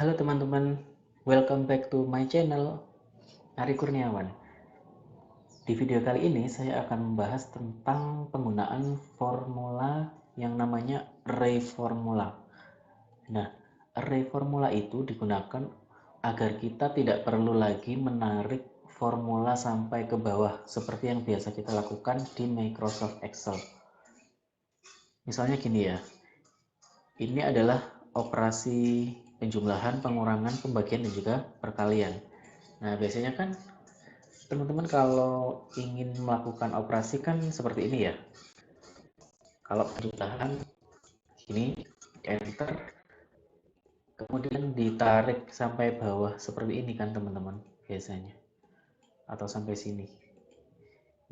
Halo teman-teman, welcome back to my channel, Ari Kurniawan. Di video kali ini saya akan membahas tentang penggunaan formula yang namanya array formula. Nah, array formula itu digunakan agar kita tidak perlu lagi menarik formula sampai ke bawah seperti yang biasa kita lakukan di Microsoft Excel. Misalnya gini ya, ini adalah operasi penjumlahan, pengurangan, pembagian, dan juga perkalian. Nah, biasanya kan teman-teman kalau ingin melakukan operasi kan seperti ini ya. Kalau penjumlahan ini enter, kemudian ditarik sampai bawah seperti ini kan teman-teman biasanya. Atau sampai sini.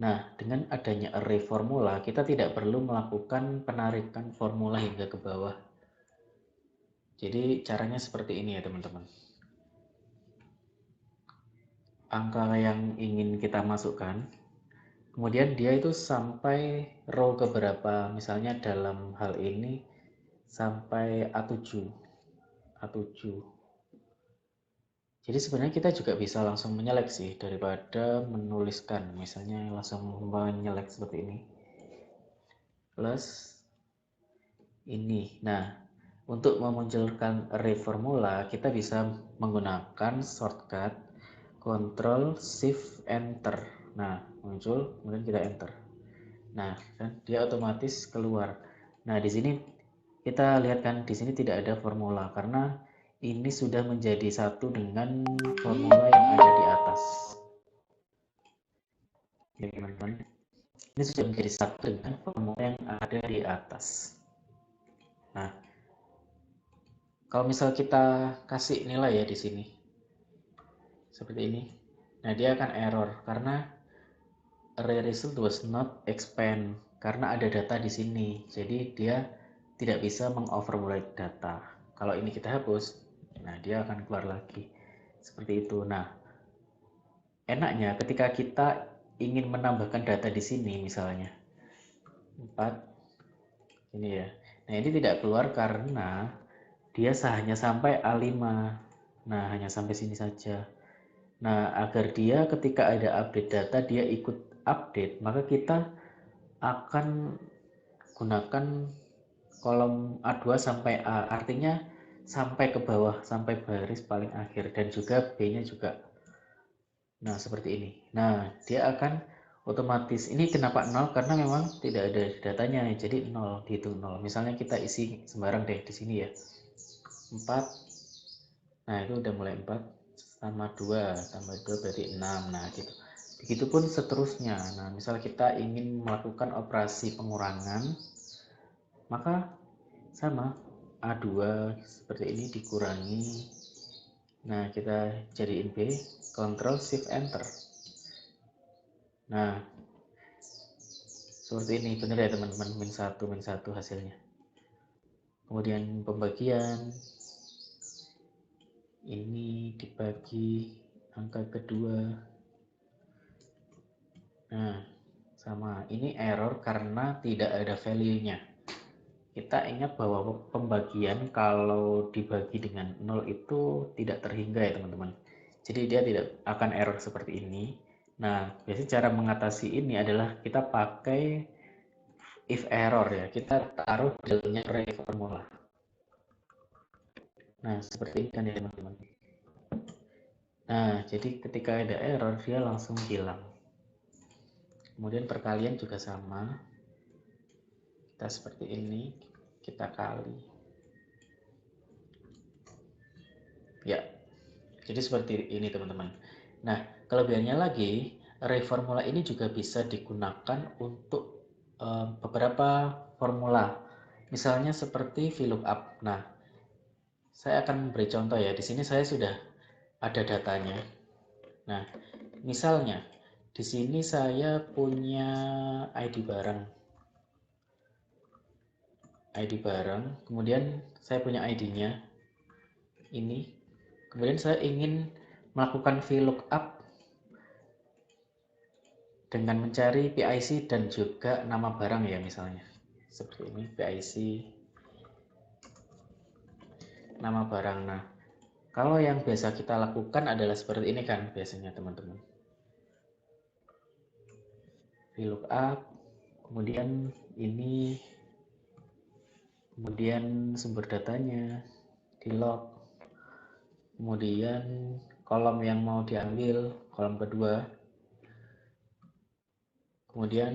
Nah, dengan adanya array formula, kita tidak perlu melakukan penarikan formula hingga ke bawah. Jadi caranya seperti ini ya teman-teman. Angka yang ingin kita masukkan, kemudian dia itu sampai row keberapa, misalnya dalam hal ini sampai A7. Jadi sebenarnya kita juga bisa langsung menyeleksi daripada menuliskan, misalnya langsung menyelek seperti ini. Plus ini. Nah, untuk memunculkan array formula, kita bisa menggunakan shortcut Ctrl Shift Enter. Nah, muncul, kemudian kita enter. Nah, kan dia otomatis keluar. Nah, di sini kita lihat kan di sini tidak ada formula karena ini sudah menjadi satu dengan formula yang ada di atas. Ya, teman-teman. Ini sudah menjadi satu dengan formula yang ada di atas. Nah, kalau misal kita kasih nilai ya di sini, seperti ini. Nah, dia akan error karena array result was not expand karena ada data di sini. Jadi dia tidak bisa mengoverwrite data. Kalau ini kita hapus, nah dia akan keluar lagi. Seperti itu. Nah, enaknya ketika kita ingin menambahkan data di sini misalnya 4 ini ya. Nah, ini tidak keluar karena dia hanya sampai A5. Nah, hanya sampai sini saja. Nah, agar dia ketika ada update data dia ikut update, maka kita akan gunakan kolom A2 sampai A, artinya sampai ke bawah, sampai baris paling akhir, dan juga B-nya juga. Nah, seperti ini. Nah, dia akan otomatis, ini kenapa 0? Karena memang tidak ada datanya, jadi 0, dihitung 0. Misalnya kita isi sembarang deh di sini ya. 4, nah itu udah mulai 4, tambah 2, tambah 2 berarti 6, nah gitu. Begitupun seterusnya. Nah, misal kita ingin melakukan operasi pengurangan, maka sama A2 seperti ini dikurangi. Nah, kita jadiin B, Ctrl Shift Enter. Nah, seperti ini, benar ya teman-teman, min 1 hasilnya. Kemudian pembagian, ini dibagi angka kedua. Nah, sama, ini error karena tidak ada value-nya. Kita ingat bahwa pembagian kalau dibagi dengan 0 itu tidak terhingga ya teman-teman. Jadi dia tidak akan error seperti ini. Nah, biasanya cara mengatasi ini adalah kita pakai if error ya. Kita taruh di dalamnya array formula. Nah, seperti ini kan ya teman-teman. Nah, jadi ketika ada error dia langsung hilang. Kemudian perkalian juga sama. Kita seperti ini, kita kali. Ya, jadi seperti ini teman-teman. Nah, kelebihannya lagi, array formula ini juga bisa digunakan untuk beberapa formula. Misalnya seperti VLOOKUP. Nah, saya akan beri contoh ya. Di sini saya sudah ada datanya. Nah, misalnya di sini saya punya ID barang. Kemudian saya punya ID-nya. Ini. Kemudian saya ingin melakukan VLOOKUP dengan mencari PIC dan juga nama barang ya misalnya. Seperti ini PIC nama barang. Nah, Kalau yang biasa kita lakukan adalah seperti ini kan biasanya teman-teman. VLOOKUP, kemudian ini, kemudian sumber datanya, di log, kemudian kolom yang mau diambil, kolom kedua, kemudian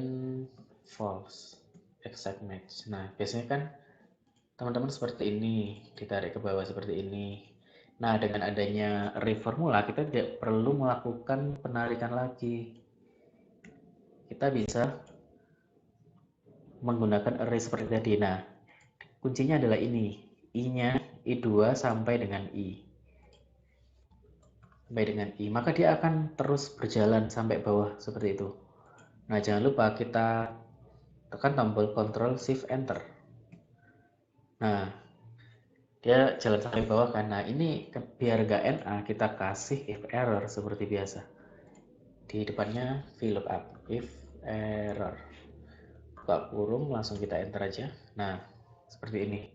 false, exact match. Nah, biasanya kan teman-teman seperti ini, ditarik ke bawah seperti ini. Nah, dengan adanya array formula, kita tidak perlu melakukan penarikan lagi. Kita bisa menggunakan array seperti tadi. Nah, kuncinya adalah ini, I-nya, I2 sampai dengan I. Sampai dengan I, maka dia akan terus berjalan sampai bawah seperti itu. Nah, jangan lupa kita tekan tombol Ctrl Shift Enter. Nah, dia jalan sampai bawah kan. Nah, ini biar gak NA, kita kasih if error seperti biasa. Di depannya VLOOKUP, if error. Buka kurung, langsung kita enter aja. Nah, seperti ini.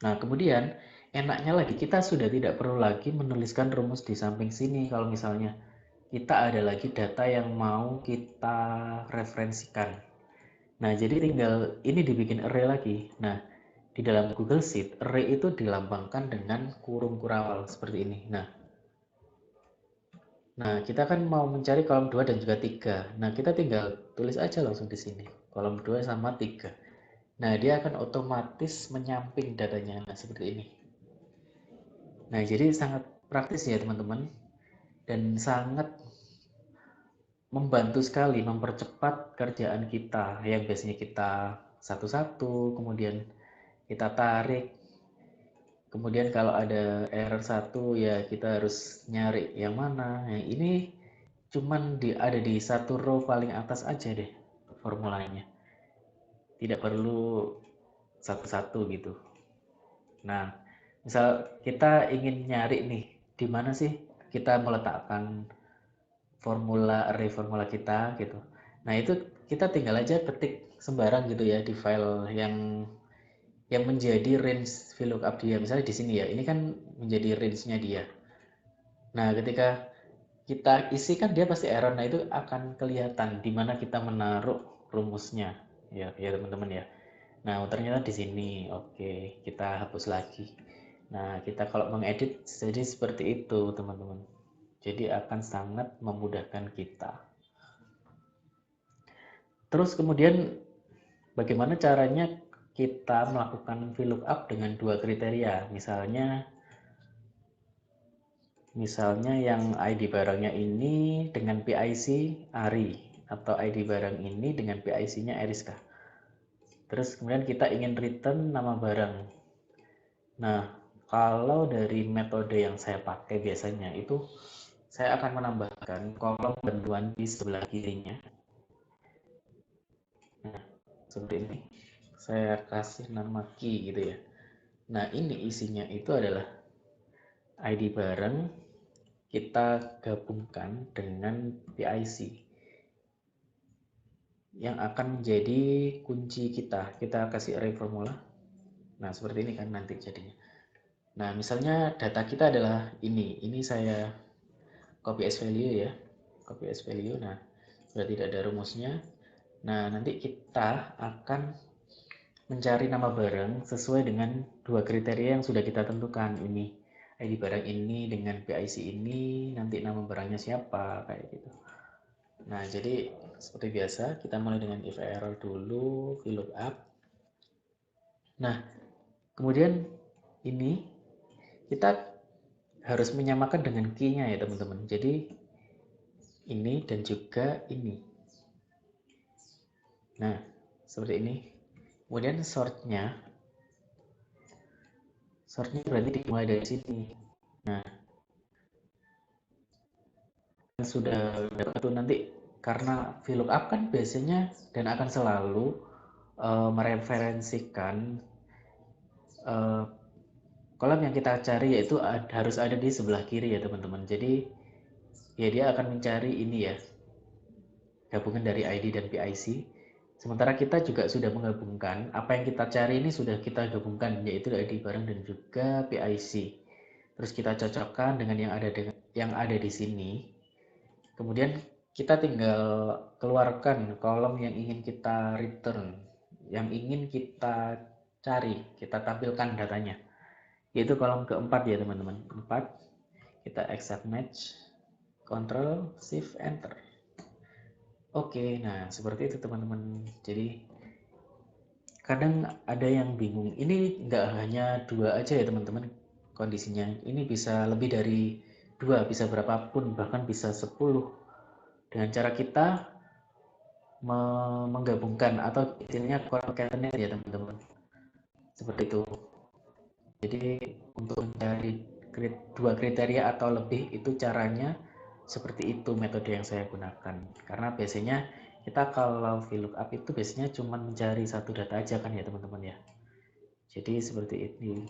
Nah, kemudian enaknya lagi kita sudah tidak perlu lagi menuliskan rumus di samping sini kalau misalnya kita ada lagi data yang mau kita referensikan. Nah, jadi tinggal ini dibikin array lagi. Nah, di dalam Google Sheet, array itu dilambangkan dengan kurung kurawal seperti ini. Nah, kita kan mau mencari kolom 2 dan juga 3. Nah, kita tinggal tulis aja langsung di sini. Kolom 2 sama 3. Nah, dia akan otomatis menyamping datanya. Nah, seperti ini. Nah, jadi sangat praktis ya, teman-teman. Dan sangat membantu sekali mempercepat kerjaan kita. Yang biasanya kita satu-satu, kemudian kita tarik. Kemudian kalau ada error satu ya kita harus nyari yang mana. Nah, ini cuman ada di satu row paling atas aja deh formulanya. Tidak perlu satu-satu gitu. Nah, misal kita ingin nyari nih, di mana sih kita meletakkan array formula kita gitu. Nah, itu kita tinggal aja ketik sembarang gitu ya di file yang menjadi range VLOOKUP dia. Misalnya di sini ya, ini kan menjadi range-nya dia. Nah, ketika kita isi kan dia pasti error. Nah, itu akan kelihatan di mana kita menaruh rumusnya. Ya, ya teman-teman ya. Nah, ternyata di sini. Oke, kita hapus lagi. Nah, kita kalau mengedit jadi seperti itu, teman-teman. Jadi akan sangat memudahkan kita. Terus kemudian bagaimana caranya kita melakukan VLOOKUP dengan dua kriteria. Misalnya yang ID barangnya ini dengan PIC Ari atau ID barang ini dengan PIC-nya Eriska. Terus kemudian kita ingin return nama barang. Nah, kalau dari metode yang saya pakai biasanya itu saya akan menambahkan kolom bantuan di sebelah kirinya. Nah, seperti ini. Saya kasih nama key gitu ya. Nah, ini isinya itu adalah ID barang kita gabungkan dengan PIC yang akan menjadi kunci kita. Kita kasih array formula. Nah, seperti ini kan nanti jadinya. Nah, misalnya data kita adalah ini. Ini saya copy as value ya. Copy as value. Nah, sudah tidak ada rumusnya. Nah, nanti kita akan mencari nama barang sesuai dengan dua kriteria yang sudah kita tentukan. Ini ID barang ini dengan PIC ini, nanti nama barangnya siapa, kayak gitu. Nah, jadi seperti biasa, kita mulai dengan if error dulu, VLOOKUP. Nah, kemudian ini kita harus menyamakan dengan key-nya ya, teman-teman. Jadi, ini dan juga ini. Nah, seperti ini. Kemudian sortnya berarti dimulai dari sini. Nah, sudah dapat tuh nanti karena VLOOKUP kan biasanya dan akan selalu mereferensikan kolom yang kita cari yaitu harus ada di sebelah kiri ya teman-teman. Jadi ya dia akan mencari ini ya, gabungan dari ID dan PIC. Sementara kita juga sudah menggabungkan apa yang kita cari ini sudah kita gabungkan yaitu ID barang dan juga PIC. terus kita cocokkan dengan yang ada di sini. Kemudian kita tinggal keluarkan kolom yang ingin kita return, yang ingin kita cari, kita tampilkan datanya, yaitu kolom keempat ya teman-teman. 4, kita accept match, Ctrl Shift Enter. Oke, nah seperti itu teman-teman. Jadi kadang ada yang bingung, ini nggak hanya 2 aja ya teman-teman kondisinya, ini bisa lebih dari 2, bisa berapapun, bahkan bisa 10, dengan cara kita menggabungkan atau istilahnya concatenate ya teman-teman, seperti itu. Jadi untuk mencari 2 kriteria atau lebih itu caranya seperti itu metode yang saya gunakan, karena biasanya kita kalau VLOOKUP itu biasanya cuma mencari satu data aja kan ya teman-teman ya. Jadi seperti ini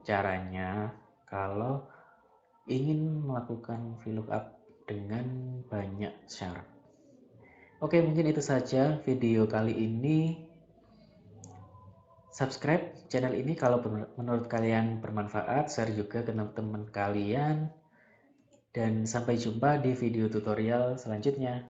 caranya kalau ingin melakukan VLOOKUP dengan banyak syarat. Oke, mungkin itu saja video kali ini. Subscribe channel ini kalau menurut kalian bermanfaat, share juga ke teman-teman kalian, dan sampai jumpa di video tutorial selanjutnya.